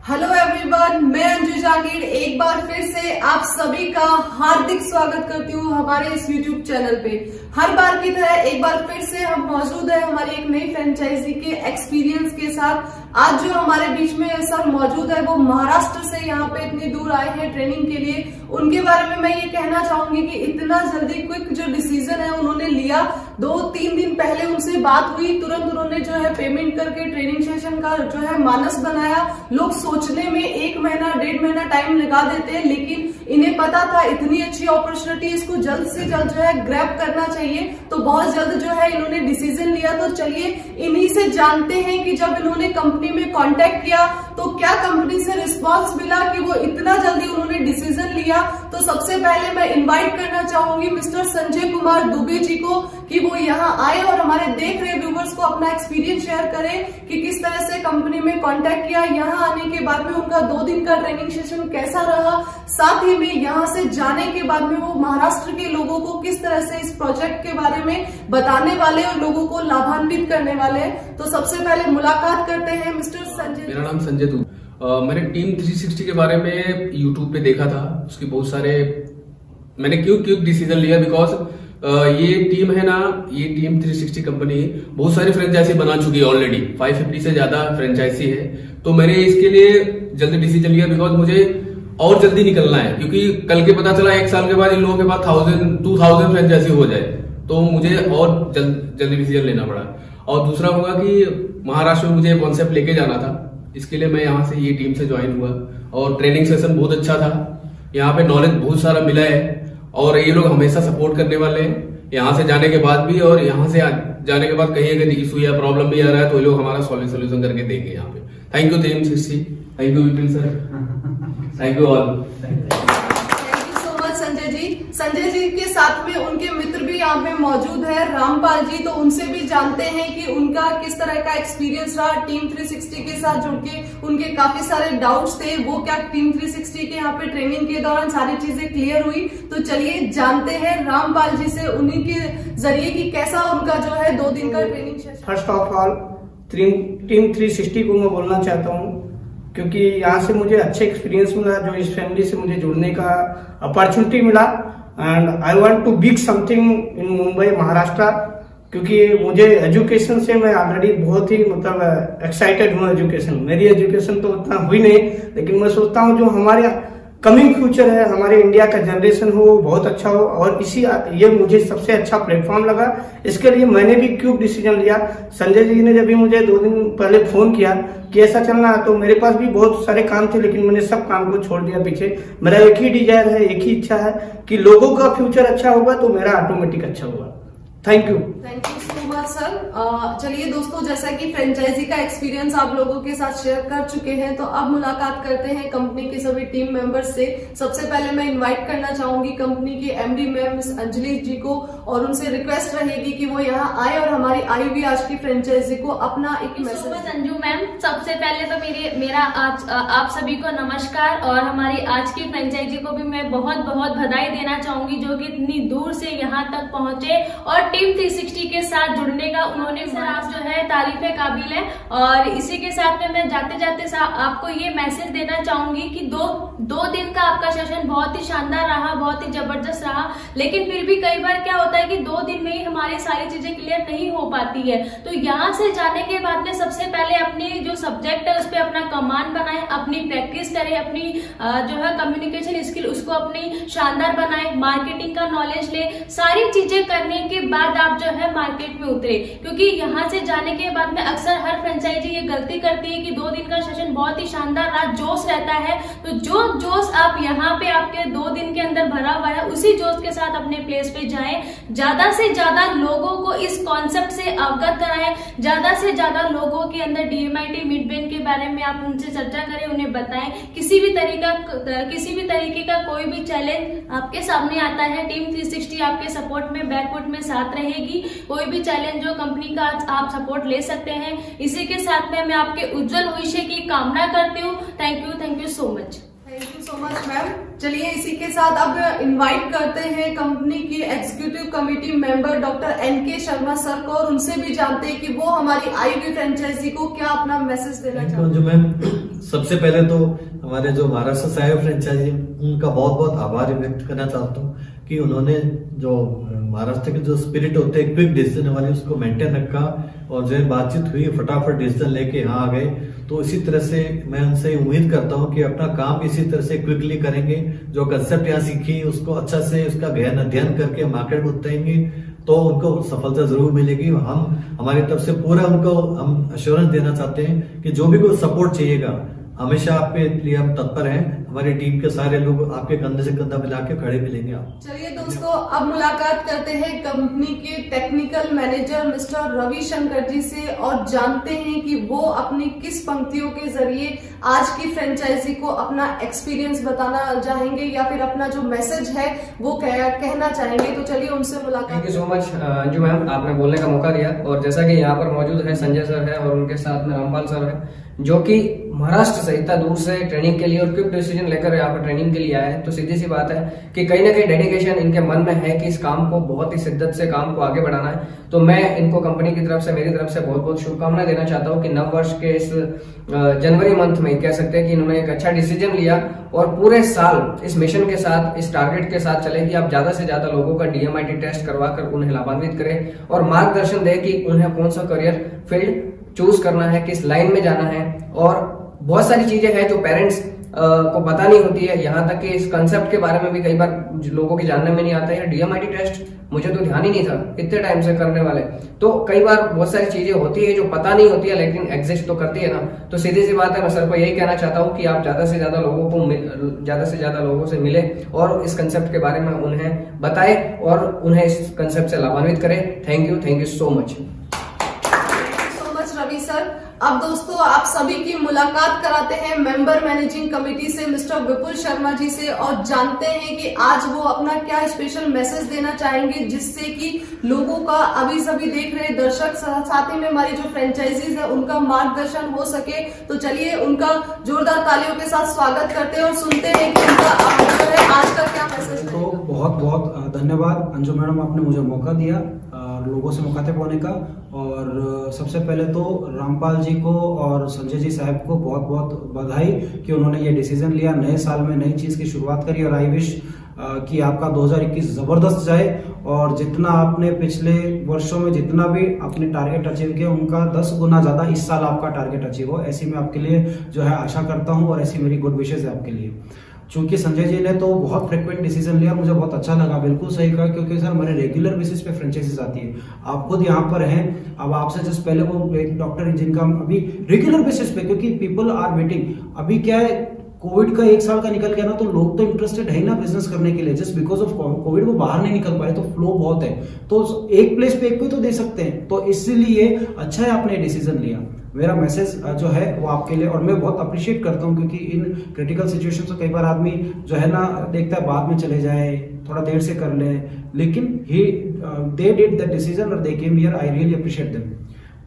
Hello everyone, मैं अंजू जागीर एक बार फिर से आप सभी का हार्दिक स्वागत करती हूँ हमारे इस यूट्यूब चैनल पे। हर बार की तरह एक बार फिर से हम मौजूद है हमारी एक नई फ्रेंचाइजी के एक्सपीरियंस के साथ। आज जो हमारे बीच में सर मौजूद है वो महाराष्ट्र से यहाँ पे इतनी दूर आए हैं ट्रेनिंग के लिए। उनके बारे में मैं ये कहना चाहूंगी कि इतना जल्दी क्विक जो डिसीजन है उन्होंने लिया। 2-3 दिन पहले उनसे बात हुई, तुरंत उन्होंने जो है पेमेंट करके ट्रेनिंग सेशन का जो है मानस बनाया। लोग सोचने में 1 महीना 1.5 महीना टाइम लगा देते हैं, लेकिन इन्हें पता था इतनी अच्छी अपॉर्चुनिटी इसको जल्द से जल्द जो है ग्रैब करना चाहिए, तो बहुत जल्द जो है इन्होंने डिसीजन लिया। तो चलिए इन्हीं से जानते हैं कि जब इन्होंने कंपनी में कांटेक्ट किया तो क्या कंपनी से रिस्पांस मिला कि वो इतना जल्दी उन्होंने डिसीजन लिया। तो सबसे पहले मैं इनवाइट करना चाहूंगी मिस्टर संजय कुमार दुबे जी को कि वो यहाँ आए और हमारे देख रहे व्यूवर्स को अपना एक्सपीरियंस शेयर करें कि किस तरह से कंपनी में कांटेक्ट किया, यहाँ आने के बाद में उनका 2 दिन का ट्रेनिंग सेशन कैसा रहा, साथ ही में यहाँ से जाने के बाद में वो महाराष्ट्र के लोगों को किस तरह से इस प्रोजेक्ट के बारे में बताने वाले और लोगों को लाभान्वित करने वाले हैं। तो सबसे पहले मुलाकात करते हैं मिस्टर संजय। मेरा नाम संजय दुबे। मैंने टीम 360 के बारे में यूट्यूब पे देखा था, उसकी बहुत सारे मैंने क्यों डिसीजन लिया बिकॉज ये टीम है ना, ये टीम 360 कंपनी बहुत सारी फ्रेंचाइजी बना चुकी है ऑलरेडी, 550 से ज्यादा फ्रेंचाइजी है। तो मैंने इसके लिए जल्दी डिसीजन लिया बिकॉज मुझे और जल्दी निकलना है, क्योंकि कल के पता चला 1 साल के बाद इन लोगों के पास 1000-2000 फ्रेंचाइजी हो जाए, तो मुझे और जल्दी डिसीजन लेना पड़ा। और दूसरा होगा कि महाराष्ट्र में मुझे कॉन्सेप्ट लेके जाना था, इसके लिए मैं यहाँ से ये टीम से ज्वाइन हुआ और ट्रेनिंग सेशन बहुत अच्छा था। यहाँ पे नॉलेज बहुत सारा मिला है और ये लोग हमेशा सपोर्ट करने वाले हैं यहाँ से जाने के बाद भी, और यहाँ से जाने के बाद कहीं अगर इशू या प्रॉब्लम भी आ रहा है तो ये लोग हमारा सॉल्यूशन करके देंगे यहाँ पे। Thank you team 360, thank you Vipin sir, thank you all. Sanjay ji के साथ में उनके मित्र भी यहाँ पे मौजूद है, रामपाल जी, तो उनसे भी जानते हैं कि उनका किस तरह का एक्सपीरियंस रहा टीम 360 के साथ जुड़ के। उनके काफी सारे डाउट्स थे, वो क्या टीम 360 के यहाँ पे ट्रेनिंग के दौरान सारी चीजें क्लियर हुई। तो चलिए जानते हैं रामपाल जी से उन्हीं के जरिए कि कैसा उनका जो है 2 दिन का training session. First of all team 360 को मैं बोलना चाहता हूँ क्योंकि यहाँ से मुझे अच्छे एक्सपीरियंस मिला, जो इस फैमिली से मुझे जुड़ने का अपॉर्चुनिटी मिला। And I want to big something in Mumbai Maharashtra, क्योंकि मुझे एजुकेशन से मैं ऑलरेडी बहुत ही मतलब एक्साइटेड हूँ। मेरी एजुकेशन तो उतना हुई नहीं, लेकिन मैं सोचता हूँ जो हमारे कमिंग फ्यूचर है, हमारे इंडिया का जनरेशन हो वो बहुत अच्छा हो, और ये मुझे सबसे अच्छा प्लेटफॉर्म लगा। इसके लिए मैंने भी क्विक डिसीजन लिया। संजय जी ने जब भी मुझे 2 दिन पहले फोन किया कि ऐसा चलना है, तो मेरे पास भी बहुत सारे काम थे, लेकिन मैंने सब काम को छोड़ दिया पीछे। मेरा एक ही डिजायर है, एक ही इच्छा है कि लोगों का फ्यूचर अच्छा होगा तो मेरा ऑटोमेटिक अच्छा होगा। Thank you so much sir. चलिए दोस्तों, जैसा कि फ्रेंचाइजी का एक्सपीरियंस आप लोगों के साथ शेयर कर चुके हैं, तो अब मुलाकात करते हैं कंपनी के सभी टीम मेंबर्स से। सबसे पहले मैं इनवाइट करना चाहूंगी कंपनी की एमडी मैम मिस अंजलि जी को, और उनसे रिक्वेस्ट रहेगी कि वो यहाँ आए और हमारी आई भी आज की फ्रेंचाइजी को अपना एक मैसेज। अंजू मैम, सबसे पहले तो मेरा आज आप सभी को नमस्कार, और हमारी आज की फ्रेंचाइजी को भी मैं बहुत बहुत बधाई देना चाहूंगी, जो कि इतनी दूर से यहाँ तक पहुंचे और टीम 360 के साथ जुड़ने का उन्होंने सर आप जो है तारीफे काबिल है। और इसी के साथ में मैं जाते जाते आपको ये मैसेज देना चाहूंगी कि दो दिन का आपका सेशन बहुत ही शानदार रहा, बहुत ही जबरदस्त रहा, लेकिन फिर भी कई बार क्या होता है कि 2 दिन में ही हमारी सारी चीजें क्लियर नहीं हो पाती है। तो यहाँ से जाने के बाद में सबसे पहले अपनी जो सब्जेक्ट है उस पर अपना कमांड बनाए, अपनी प्रैक्टिस करें, अपनी जो है कम्युनिकेशन स्किल उसको अपनी शानदार बनाए, मार्केटिंग का नॉलेज ले, सारी चीजें करने के बाद आप जो है मार्केट में उतरे। क्योंकि यहाँ से जाने के बाद में अक्सर हर फ्रेंचाइजी ये गलती करती है कि 2 दिन का सेशन बहुत ही शानदार रहा, जोश रहता है, तो जो जोश आप यहाँ पे आपके 2 दिन के अंदर भरा हुआ है उसी जोश के साथ अपने प्लेस पे जाएं। ज्यादा से ज्यादा लोगों को इस कॉन्सेप्ट से अवगत कराएं, ज्यादा से ज्यादा लोगों के अंदर डीएमआईटी मिड बेन के बारे में आप उनसे चर्चा करें, उन्हें बताएं। किसी भी तरीके का कोई भी चैलेंज आपके सामने आता है, टीम 360 आपके सपोर्ट में बैकफुट में साथ रहेगी। कोई भी चैलेंज जो कंपनी का आप सपोर्ट ले सकते हैं। इसी के साथ में मैं आपके उज्जवल भविष्य की कामना करती हूँ। Thank you so much. Thank you so much ma'am. चलिए इसी के साथ अब इनवाइट करते हैं कंपनी की executive committee member doctor NK Sharma sir को, और उनसे भी जानते हैं कि वो हमारी आई हुई फ्रेंचाइजी को क्या अपना मैसेज देना चाहते हैं। जो मैम, सबसे पहले तो हमारे जो महाराष्ट्र से आए फ्रेंचाइजी उनका बहुत बहुत आभार व्यक्त करना चाहता हूँ कि उन्होंने जो महाराष्ट्र के जो स्पिरिट होते हैं क्विक डिसीजन वाले उसको मेंटेन रखा, और जो बातचीत हुई फटाफट डिसीजन लेके यहाँ आ गए। तो इसी तरह से मैं उनसे उम्मीद करता हूँ कि अपना काम इसी तरह से क्विकली करेंगे। जो कंसेप्ट यहाँ सीखी उसको अच्छा से उसका गहन अध्ययन करके मार्केट में उतरेंगे तो उनको सफलता जरूर मिलेगी। हम हमारी तरफ से पूरा उनको हम अश्योरेंस देना चाहते हैं कि जो भी कोई सपोर्ट चाहिएगा हमेशा आपके लिए हम तत्पर हैं। हमारी टीम के सारे लोग आपके कंधे से कंधा मिला के खड़े मिलेंगे आप। चलिए दोस्तों, अब मुलाकात करते हैं कंपनी के टेक्निकल मैनेजर मिस्टर रविशंकर जी से, और जानते हैं कि वो अपनी किस पंक्तियों के जरिए आज की फ्रेंचाइजी को अपना एक्सपीरियंस बताना चाहेंगे या फिर अपना जो मैसेज है वो कहना चाहेंगे। तो चलिए उनसे मुलाकात। Thank you so much Anju ma'am, आपने बोलने का मौका दिया। और जैसा कि यहाँ पर मौजूद है संजय सर है और उनके साथ में रामपाल सर है, जो कि महाराष्ट्र से इतना दूर से ट्रेनिंग के लिए और क्विक डिसीजन लेकर यहाँ पर ट्रेनिंग के लिए आए हैं। तो सीधी सी बात है कि कहीं ना कहीं डेडिकेशन इनके मन में है कि इस काम को बहुत ही शिद्दत से काम को आगे बढ़ाना है। तो मैं इनको कंपनी की तरफ से, मेरी तरफ से बहुत बहुत शुभकामनाएं देना चाहता हूँ कि नव वर्ष के इस जनवरी मंथ में कह सकते हैं कि इन्होंने एक अच्छा डिसीजन लिया और पूरे साल इस मिशन के साथ, इस टारगेट के साथ चले कि आप ज्यादा से ज्यादा लोगों का DMIT टेस्ट करवाकर उन्हें लाभान्वित करें और मार्गदर्शन दें कि उन्हें कौन सा करियर फील्ड चूज करना है, किस लाइन में जाना है। और बहुत सारी चीजें हैं जो पेरेंट्स को पता नहीं होती है, यहाँ तक कि इस कंसेप्ट के बारे में भी कई बार लोगों के जानने में नहीं आता है। DMIT टेस्ट मुझे तो ध्यान ही नहीं था इतने टाइम से करने वाले। तो कई बार बहुत सारी चीजें होती है जो पता नहीं होती है लेकिन एग्जिस्ट तो करती है ना। तो सीधी सी बात है, मैं सर को यही कहना चाहता हूँ कि आप ज्यादा से ज्यादा लोगों से मिले और इस कंसेप्ट के बारे में उन्हें बताएं और उन्हें इस कंसेप्ट से लाभान्वित करें। Thank you so much Ravi sir. अब दोस्तों आप सभी की मुलाकात कराते हैं मेंबर मैनेजिंग कमेटी से मिस्टर विपुल शर्मा जी से, और जानते हैं कि आज वो अपना क्या स्पेशल मैसेज देना चाहेंगे जिससे कि लोगों का, अभी सभी देख रहे दर्शक, साथ ही में हमारी जो फ्रेंचाइजीज है उनका मार्गदर्शन हो सके। तो चलिए उनका जोरदार तालियों के साथ स्वागत करते हैं और सुनते हैं कि उनका आज का क्या मैसेज है। तो बहुत बहुत धन्यवाद अंजू मैडम, आपने मुझे मौका दिया लोगों से मुखातिब होने का। और सबसे पहले तो रामपाल जी को और संजय जी साहब को बहुत बहुत बधाई कि उन्होंने ये डिसीजन लिया, नए साल में नई चीज की शुरुआत करी। और आई विश कि आपका 2021 जबरदस्त जाए और जितना आपने पिछले वर्षों में जितना भी अपने टारगेट अचीव किया उनका 10 गुना ज्यादा इस साल आपका टारगेट अचीव हो, ऐसी मैं आपके लिए जो है आशा करता हूँ और ऐसी मेरी गुड विशेज है आपके लिए। चूंकि संजय जी ने तो बहुत फ्रिक्वेंट डिसीजन लिया, मुझे बहुत अच्छा लगा, बिल्कुल सही कहा, क्योंकि सर हमारे रेगुलर बेसिस पे फ्रेंचाइजीज आती है। आप खुद यहाँ पर हैं, अब आपसे जस्ट पहले वो एक डॉक्टर जिनका अभी रेगुलर बेसिस पे, क्योंकि पीपल आर वेटिंग। अभी क्या है, कोविड का 1 साल का निकल गया ना, तो लोग तो इंटरेस्टेड है ही ना बिजनेस करने के लिए। जस्ट बिकॉज ऑफ कोविड वो बाहर नहीं निकल पाए, तो फ्लो बहुत है, तो एक प्लेस पे एक को तो दे सकते हैं। तो इसीलिए अच्छा है आपने डिसीजन लिया। मेरा मैसेज जो है वो आपके लिए, और मैं बहुत अप्रिशिएट करता हूँ क्योंकि इन क्रिटिकल सिचुएशन से कई बार आदमी जो है ना देखता है बाद में चले जाए, थोड़ा देर से कर ले, लेकिन दे डिड द डिसीजन और they came here. I really appreciate them.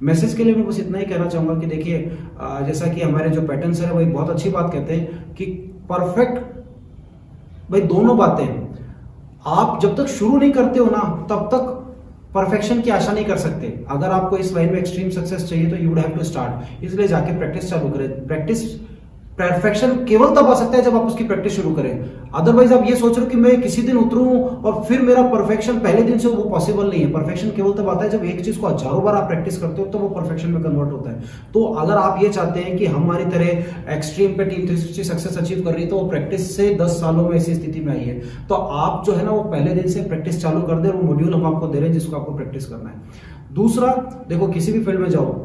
Message के लिए मैं बस इतना ही कहना चाहूंगा कि देखिए, जैसा कि हमारे जो पैटर्न्स है वही बहुत अच्छी बात कहते हैं कि परफेक्ट, भाई दोनों बातें आप जब तक शुरू नहीं करते हो ना तब तक परफेक्शन की आशा नहीं कर सकते। अगर आपको इस लाइन में एक्सट्रीम सक्सेस चाहिए तो you would have to start, इसलिए जाके प्रैक्टिस चालू करें। परफेक्शन केवल तब आ सकता है जब आप उसकी प्रैक्टिस शुरू करें। अदरवाइज आप ये सोच रहे हो कि मैं किसी दिन उतरूं और फिर मेरा परफेक्शन पहले दिन से, वो पॉसिबल नहीं है। परफेक्शन केवल तब आता है जब एक चीज को हजारों बार आप प्रैक्टिस करते हो तो वो परफेक्शन में कन्वर्ट होता है। तो अगर आप ये चाहते हैं कि हमारी तरह एक्सट्रीम पे टीम 360 सक्सेस अचीव कर रही है, तो वो प्रैक्टिस से 10 सालों में ऐसी स्थिति में आई है, तो आप जो है ना वो पहले दिन से प्रैक्टिस चालू कर दे। वो मॉड्यूल हम आपको दे रहे हैं जिसको आपको प्रैक्टिस करना है। दूसरा, देखो किसी भी फील्ड में जाओ,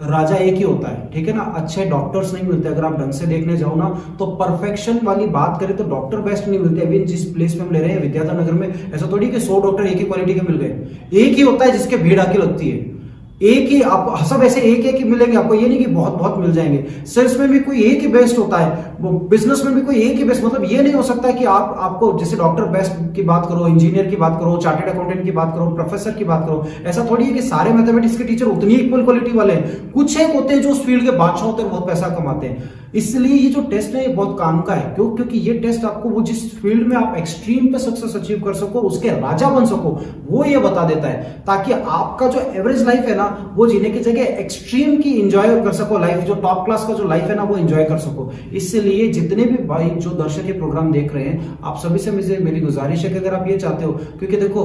राजा एक ही होता है, ठीक है ना। अच्छे डॉक्टर्स नहीं मिलते। अगर आप ढंग से देखने जाओ ना तो परफेक्शन वाली बात करें तो डॉक्टर बेस्ट नहीं मिलते। अभी जिस प्लेस में हम ले रहे हैं विद्याधर नगर में, ऐसा थोड़ी कि 100 डॉक्टर एक ही क्वालिटी के मिल गए। एक ही होता है जिसके भीड़ आके लगती है, एक ही आपको सब ऐसे एक ही मिलेंगे आपको, ये नहीं कि बहुत बहुत मिल जाएंगे। सेल्स में भी कोई एक ही बेस्ट होता है, बिजनेस में भी कोई एक ही बेस्ट, मतलब ये नहीं हो सकता कि आपको जैसे डॉक्टर बेस्ट की बात करो, इंजीनियर की बात करो, चार्टेड अकाउंटेंट की बात करो, प्रोफेसर की बात करो। ऐसा थोड़ी है कि सारे मैथमेटिक्स के टीचर उतनी इक्वल क्वालिटी वाले हैं। कुछ एक होते हैं जो उस फील्ड के बादशाह होते हैं, बहुत पैसा कमाते हैं। इसलिए ये जो टेस्ट है ये बहुत काम का है। क्यों? क्योंकि ये टेस्ट आपको वो जिस फील्ड में आप एक्सट्रीम पे सक्सेस अचीव कर सको, उसके राजा बन सको, वो ये बता देता है, ताकि आपका जो एवरेज लाइफ है ना वो जीने की जगह एक्सट्रीम की एंजॉय कर सको लाइफ, जो टॉप क्लास का जो लाइफ है ना वो एंजॉय कर सको। इसलिए जितने भी भाई जो दर्शक ये प्रोग्राम देख रहे हैं, आप सभी से मुझे मेरी गुजारिश है कि अगर आप ये चाहते हो, क्योंकि देखो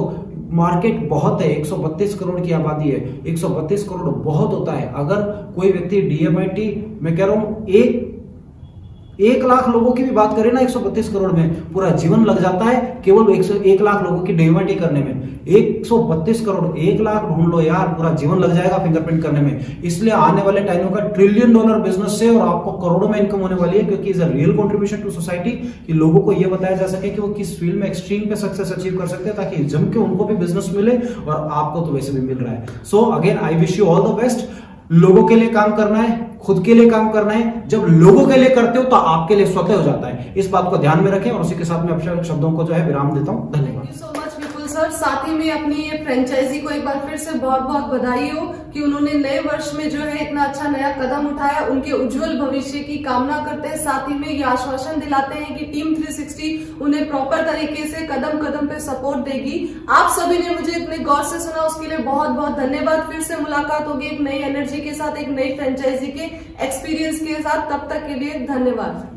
मार्केट बहुत है, 132 करोड़ की आबादी है, 132 करोड़ बहुत होता है। अगर कोई व्यक्ति डीएमआईटी, मैं कह रहा हूं 1 लाख लोगों की भी बात करें ना, 132 करोड़ में पूरा जीवन लग जाता है केवल 1 लाख लोगों की डीएमआईटी करने में। 132 करोड़, 1 लाख ढूंढ लो यार, पूरा जीवन लग जाएगा फिंगरप्रिंट करने में। इसलिए आने वाले टाइमों का $1 ट्रिलियन बिजनेस है और आपको करोड़ों में इनकम होने वाली है, क्योंकि is a real contribution to society कि लोगों को यह बताया जा सके कि वो किस फील्ड में एक्सट्रीम पे सक्सेस अचीव कर सकते हैं, ताकि जम के उनको भी बिजनेस मिले और आपको तो वैसे भी मिल रहा है। So again I wish you all the best. लोगों के लिए काम करना है, खुद के लिए काम करना है। जब लोगों के लिए करते हो तो आपके लिए स्वतः हो जाता है। इस बात को ध्यान में रखें और उसी के साथ में अपने शब्दों को जो है विराम देता हूं। धन्यवाद। Thank you so much Vipul sir. साथ ही में अपनी ये फ्रेंचाइजी को एक बार फिर से बहुत बहुत बधाई हो कि उन्होंने नए वर्ष में जो है इतना अच्छा नया कदम उठाया। उनके उज्जवल भविष्य की कामना करते हैं। साथ ही में ये आश्वासन दिलाते हैं कि टीम 360 उन्हें प्रॉपर तरीके से कदम कदम पे सपोर्ट देगी। आप सभी ने मुझे इतने गौर से सुना, उसके लिए बहुत बहुत धन्यवाद। फिर से मुलाकात होगी एक नई एनर्जी के साथ, एक नई फ्रेंचाइजी के एक्सपीरियंस के साथ। तब तक के लिए धन्यवाद।